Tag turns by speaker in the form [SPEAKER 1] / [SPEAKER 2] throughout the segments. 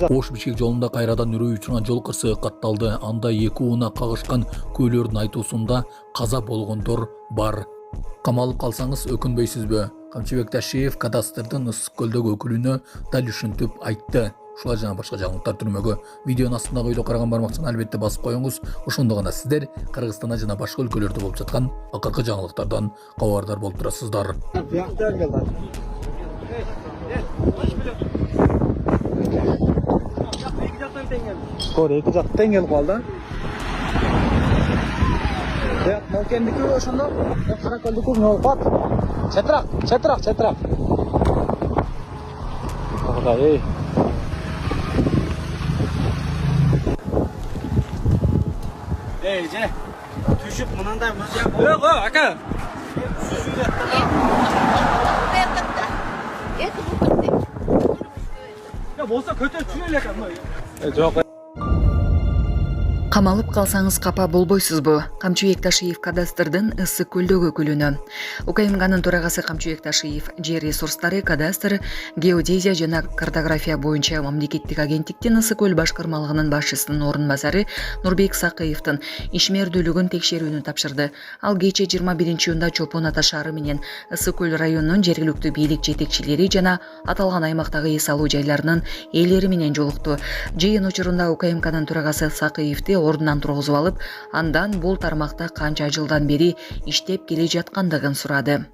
[SPEAKER 1] Ош Бишкек жолунда кайрадан үрүү учурган жол кырсыгы катталды. Анда эки ууна кагышкан көйлөрдүн айтуусунда каза болгондор бар. Камалып калсаңыз өкүнбөйсүзбү? Камчыбек Ташиев кадастрдын Ысык көлдөгү өкүлүнө дал ушинтип айтты. Ушулар жана башка жаңылыктар түрмөгө видеонун астындагы өйдө караган бармакчаны албетте басып коюңуз. Ошондо гана сиздер Кыргызстанда жана башка өлкөлөрдө болуп жаткан акыркы жаңылыктардан кабардар болуп турасыздар.
[SPEAKER 2] Эки жак тең келип калды. Молкендики ошондо, кара көлдүкү нолпат. Чатырак. Ой. Же. Түшүп мынандай мыжак. Жок, ака. Я болсо көтөрүп жүрө элек аны. Жок.
[SPEAKER 3] Камалып калсаңыз капа болбойсузбу? Камчыбек Ташиев кадастрдын Ысык көлдөгү өкүлүнө. УКМКнын төрагасы Камчыбек Ташиев жер ресурстары, кадастр, геодезия жана картография боюнча мамлекеттик агенттиктин Ысык көл башкармалыгынын башчысынын орун басары Нурбек Сакыевдин ишмердүүлүгүн текшерүүнү тапшырды. Ал кече 21-июнда Чолпон Ата шаары менен Ысык көл районунун жергиликтүү бийлик жетекчилери жана аталган аймактагы эс алуу жайларынын ээлери менен жолукту. Жыйын учурунда УКМКнын төрагасы Сакыевди ордунан тургузуп алып, андан бул тармакта канча жылдан бери иштеп келе жаткандыгын сурады.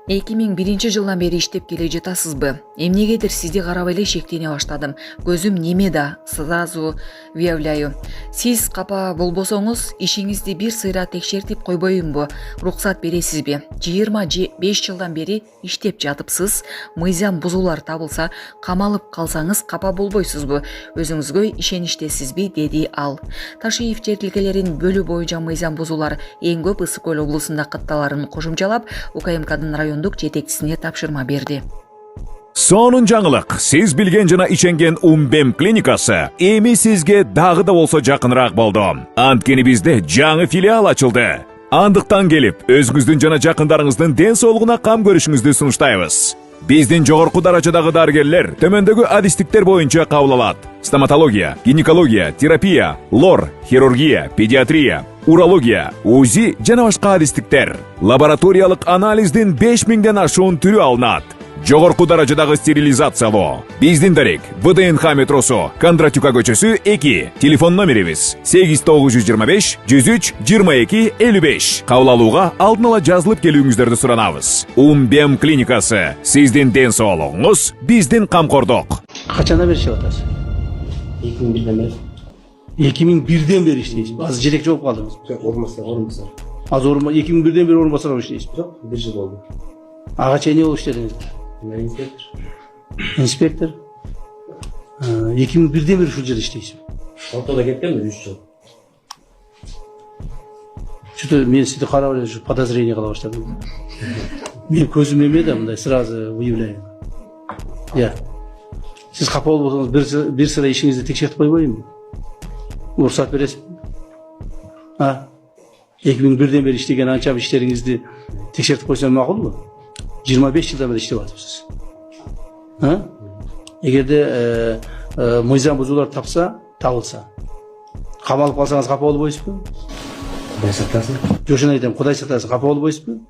[SPEAKER 3] 2001 жылдан бери иштеп келе жатасызбы? Эмнегедир сизди карап эле шектене баштадым. Көзүм немеда, сразу выявляю. Сиз капа болбосоңуз, ишиңизди бир сыйра текшертип койбойюмбу? Руксат бересизби? 25 жылдан бери иштеп жатыпсыз. Мыйзам бузуулар табылса, камалып калсаңыз капа болбойсузбу? Өзүңүзгө ишеништесизби? Деди ал. Ташиев жер тилкелерин бөлүү боюнча мыйзам бузуулар эң көп Ысык көл облусунда катталарын кошумчалап, УКМКнын райондук жетекчисине тапшырма берди.
[SPEAKER 4] Сонун жаңылык. Сиз билген жана ишенген Умбем клиникасы эми сизге дагы да болсо жакыныраак болду. Анткени бизде жаңы филиал ачылды. Андыктан келип, өзүңүздүн жана жакындарыңыздын ден соолугуна кам көрүшүңүздү сунуштайбыз. Биздин жогорку даражадагы дарыгерлер төмөндөгү адистиктер боюнча кабыл алат. Стоматология, гинекология, терапия, лор, хирургия, педиатрия, урология, УЗИ жана башка адистиктер. Лабораториялык анализдин 5000ден ашуун түрү алынат. Жогорку даражадагы стерилизациялоо. Биздин дарек ВДНХ метросу, Кондратюка көчөсү 2. Телефон номерибиз 8925 103 22 55. Кабыл алууга алдын ала жазылып келүүңүздөрдү суранабыз. Умбем клиникасы. Сиздин ден соолугуңуз, биздин камкордук.
[SPEAKER 2] Качандан бери иштеп атасыз?
[SPEAKER 5] 2001ден бери.
[SPEAKER 2] 2001ден бери иштейсиз. Азыр жерек жооп калдыңыз.
[SPEAKER 5] Жок, орунбасар.
[SPEAKER 2] Азыр 2001ден бери орунбасар болуп иштейсиз.
[SPEAKER 5] Жок, 1 жыл болду.
[SPEAKER 2] Ага чейин эмне болуп иштедиңиз?
[SPEAKER 5] Мен инспектор.
[SPEAKER 2] Инспектор. 2001ден бери ушул жерде иштейсиз.
[SPEAKER 5] Ортодо кеткенмин 3 жыл.
[SPEAKER 2] Что-то мен сизди карап эле подозрение кыла баштадым. Мен көзүм эмеде, мындай сразу выявляю. Я. Сиз капа болбосоңуз бир сыра ишиңизди текшертип койбойюмбу? Уруксат бересизби? 2001ден бери иштеген анча иштериңизди текшертип койсом макулбу? 25 жылдан бери иштеп атыпсыз. Эгерде мыйзам бузуулар табылса, камалып калсаңыз капа болбойсузбу?
[SPEAKER 5] Кудай сактасын.
[SPEAKER 2] Жошун айтам, Кудай сактасын, капа болбойсузбу?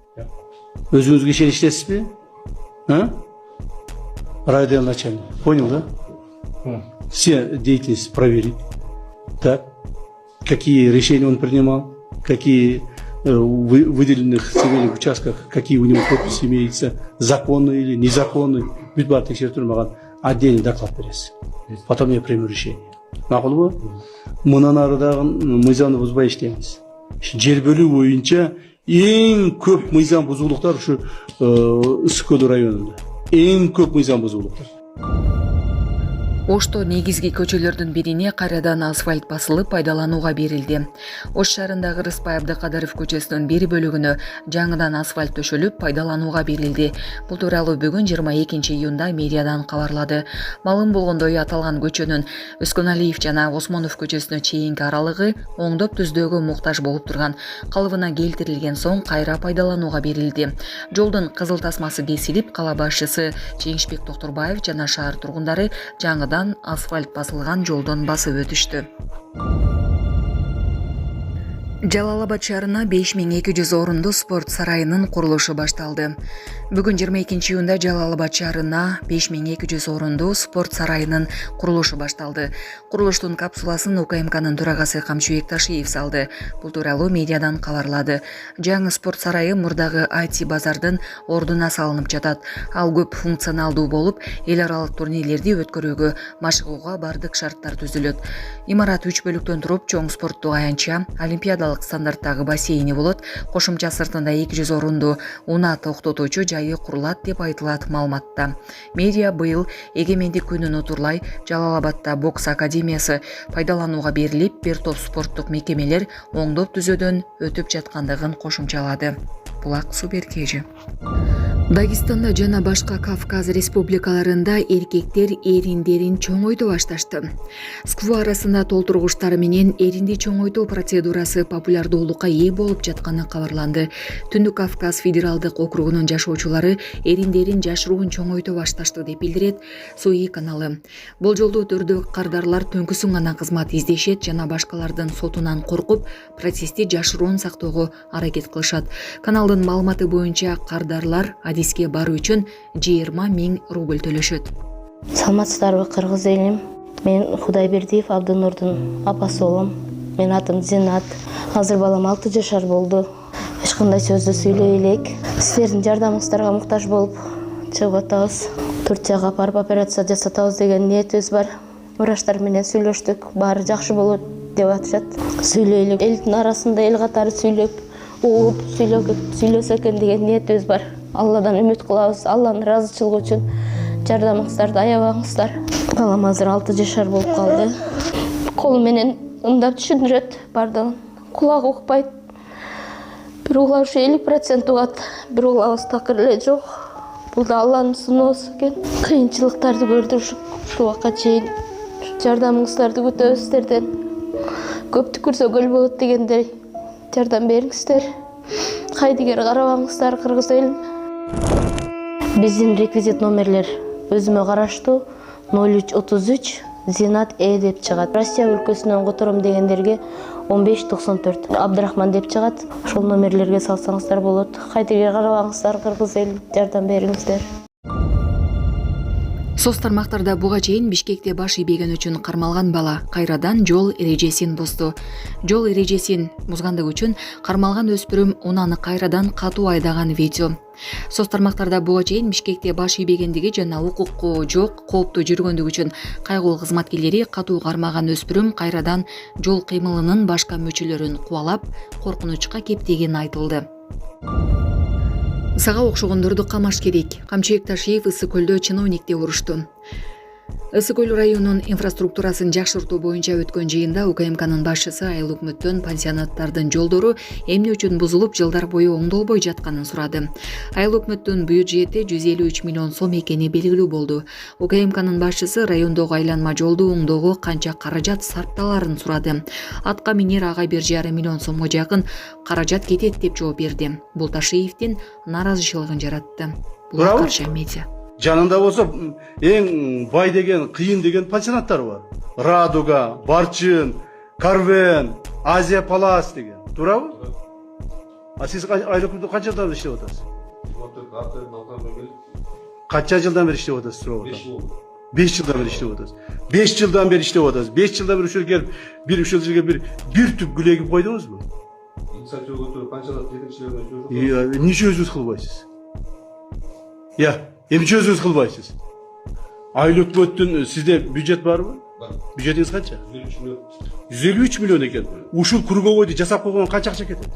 [SPEAKER 2] Өзүңүзгө ишеничтесизби? Райотдел начальник. Понял, да? Все деятельности проверить. Так. Какие решения он принимал, какие в выделенных земельных участках, какие у него подписи имеются, законные или незаконные. Бүт бар текшертилмеген отдельный доклад бересиз. Потом я приму решение. Макулбу? Мындан ары дагы мыйзамды бузбай иштейбиз. Жер бөлүү боюнча эң көп мыйзам бузуулуктар ушу Ысык көл районунда. Эң көп мыйзам бузуулуктар.
[SPEAKER 3] Ошто негизги көчөлөрдүн бирине кайрадан асфальт басылып пайдаланууга берилди. Ош шаарындагы Рыспай Абдыкадыров көчөсүнүн бир бөлүгүнө жаңыдан асфальт төшөлүп пайдаланууга берилди. Бул тууралуу бүгүн 22 июнда медиадан кабарлады. Малым болгондой аталган көчөнүн Өскөналиев жана Осмонов көчөсүнө чейинки аралыгы оңдоп түздөөгө муктаж болуп турган, калыбына келтирилген соң кайра пайдаланууга берилди. Жолдун кызыл тасмасы кесилип, кала башчысы Жеңишбек Токторбаев жана шаар тургундары жаңыдан асфальт басылган жолдон басып өтүштү. Жалал-Абад шаарына 5200 орундуу спорт сарайынын курулушу башталды. Бүгүн 22 июнда Жалал-Абад шаарына 5200 орундуу спорт сарайынын курулушу башталды. Курулуштун капсуласын УКМКнын төрагасы Камчыбек Ташиев салды. Бул тууралуу медиадан кабарлады. Жаңы спорт сарайы мурдагы IT базардын ордуна салынып жатат. Ал көп функционалдуу болуп, эл аралык турнирлерди өткөрүүгө, машыгууга бардык шарттар түзүлөт. Имарат 3 бөлүктөн туруп, чоң спорттук аянтча, олимпиадалык стандарттагы бассейни болот. Кошумча сыртында 200 орундуу унаа токтотуучу жайы курулат деп айтылат маалыматта. Медиа быйыл эгемендик күнүн утурлай Жалал-Абадта бокс академиясы пайдаланууга берилип, бир топ спорттук мекемелер оңдоп түзөөдөн өтүп жаткандыгын кошумчалады. Булак Суберкежи. Дагестанда жана башка Кавказ республикаларында эркектер эриндерин чоңойто башташты. СКВ арасында толтургучтар менен эринди чоңойтуу процедурасы популярдуулукка ээ болуп жатканы кабарланды. Түндүк Кавказ федералдык округунун жашоочулары эриндерин жашыруун чоңойто башташты деп билдирет Суи каналы. Болжолдуу түрдө кардарлар төңкүсүн гана кызмат издешет жана башкалардын сотунан коркуп, процессти жашыруун сактоого аракет кылышат. Каналдын маалыматы боюнча кардарлар адиске баруу үчүн 20 000 рубль төлөшөт.
[SPEAKER 6] Саламатсыздарбы, кыргыз элим. Мен Кудайбердиев Абдынурдун апасы болом. Мен атым Зинат. Азыр балам 6 жашар болду. Эч кандай сөздү сүйлөй элек. Силердин жардамыңыздарга муктаж болуп чыгып атабыз. Турцияга апарып операция жасатабыз деген ниетибиз бар. Врачтар менен сүйлөштүк. Баары жакшы болот деп атышат. Сүйлөйлүк. Элдин арасында эл катары сүйлөп, угуп сүйлөсө экен деген ниетибиз бар. Алладан үмүт кылабыз. Алланын ыраазычылыгы үчүн жардамыңыздарды аябаңыздар. Балам азыр 6 жашар болуп калды. Колу менен ымдап түшүндүрөт бардыгын. Кулагы укпайт. Бир угла ушу 50% угат, бир углабыз такыр эле жок. Бул да Алланын сыноосу экен. Кыйынчылыктарды көрдүк ушул убакка чейин. Жардамыңыздарды күтөбүз сиздерден. Көп түкүрсө көл болот дегендей жардам бериңиздер. Кайдыгер карабаңыздар, кыргыз элим. Биздин реквизит номерлер өзүмө караштуу 0333 Зинат деп чыгат. Россия өлкөсүнөн котором дегендерге 1594 Абдрахман деп чыгат. Ошол номерлерге салсаңыздар болот. Кайдыгер карабаңыздар, кыргыз элим, жардам бериңиздер.
[SPEAKER 3] Соц тармактарда буга чейин Бишкекте баш ийбеген үчүн кармалган бала кайрадан жол эрежесин бузду. Жол эрежесин бузгандыгы үчүн кармалган өспүрүм унааны кайрадан катуу айдаган видео. Соц тармактарда буга чейин Бишкекте баш ийбегендиги жана укуку жок, кооптуу жүргөндүгү үчүн кайгылуу кызматкерлери катуу кармаган өспүрүм кайрадан жол кыймылынын башка мүчөлөрүн кубалап, коркунучка кептегени айтылды. Сага окшогондорду камаш керек. Камчыбек Ташиев Ысык көлдө чиновникти урушту. Ысык көл районунун инфраструктурасын жакшыртуу боюнча өткөн жыйында УКМКнын башчысы Айыл өкмөттөн пансионаттардын жолдору эмне үчүн бузулуп жылдар бою оңдолбой жатканын сурады. Айыл өкмөттүн бюджети 153 миллион сом экени белгилүү болду. УКМКнын башчысы райондогу айланма жолду оңдоого канча каражат сарпталарын сурады. Атка минер ага 1,5 миллион сомго жакын каражат кетет деп жооп берди. Бул Ташиевдин нааразычылыгын жаратты. Бул Карша медиа.
[SPEAKER 2] Жанында болса эң бай деген, кыйын деген пансионаттар бар. Радуга, Барчын, Карвен, Азия Палас деген. Туурабы? А сиз айлыкты канча жылдан бери иштеп атасыз? Канча жылдан бери иштеп атасыз? 5 жылдан бери иштеп атасыз. 5 жылдан бери иштеп атасыз. 5 жылдан бери ушул келип, ушул жерге бир түп гүл эгип койдуңузбу?
[SPEAKER 7] Инициатива көтөрүп пансионат жетекчилерине
[SPEAKER 2] Ниче өзүңүз кылбайсыз? Эмче өзүңүз кылбайсыз? Айыл өкмөттүн сизде бюджет барбы?
[SPEAKER 7] Бар.
[SPEAKER 2] Бюджетиңиз канча?
[SPEAKER 7] 153 миллион.
[SPEAKER 2] 153 миллион экен. Ушул круговойду жасап койгон канча акча кетет?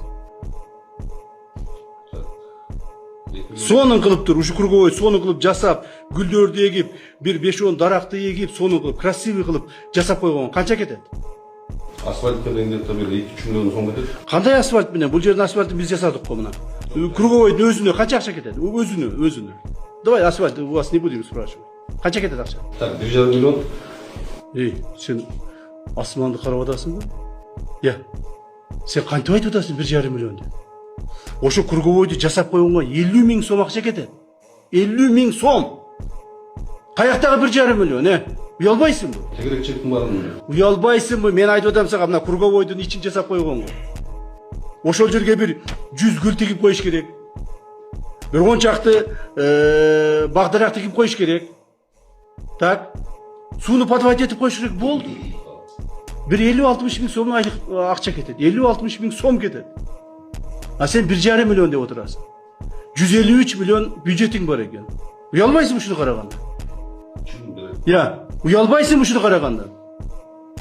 [SPEAKER 2] сонун кылып тур, ушу круговой сонун кылып жасап, гүлдөрдү эгип, бир 5-10 даракты эгип, сонун кылып, красивый кылып жасап койгон канча кетет?
[SPEAKER 7] Асфальт менен где-то бир 2-3 миллион сом кетет.
[SPEAKER 2] Кандай асфальт менен? Бул жердин асфальтын биз жасадык го мына. Круговойдун өзүнө канча акча кетет? Өзүнө. Давай асфальт, у вас не будем спрашивать. Канча кетет акча?
[SPEAKER 7] Так, 1,5 миллион.
[SPEAKER 2] Сен асманды карап атасың ба? Сен кантип айтып атасың 1,5 миллион деп? Ошо круговойду жасап койгонго 50 000 сом акча кетет. 50 000 сом. Каяктагы 1,5 миллион, Уялбайсыңбы?
[SPEAKER 7] Тегерекчиликтин баарын.
[SPEAKER 2] Уялбайсыңбы? Мен айтып атам сага, мына круговойдун ичин жасап койгонго. Ошол жерге бир 100 гүл тигип коюш керек. Бир 10 чакты бак-дарак тигип коюш керек. Так. Сууну подводить этип коюш керек болду. Бир 50-60 000 сом айлык акча кетет. 50-60 000 сом кетет. А сен 1,5 миллион деп отурасың. 153 миллион бюджетиң бар экен. Уялбайсың ушуну караганда? Уялбайсың ушуну караганда?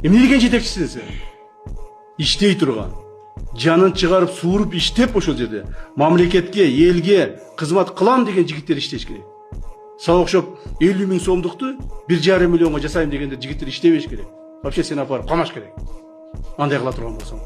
[SPEAKER 2] Эмнелеген жетекчисиң сен? Иштей турган. Жанын чыгарып, сууруп иштеп ошол жерде мамлекетке, элге кызмат кылам деген жигиттер иштеш керек. Сага окшоп 50 000 сомдукту 1,5 миллионго жасайм дегенде жигиттер иштебеш керек. Вообще сен апарып камаш керек. Андай кыла турган болсоң.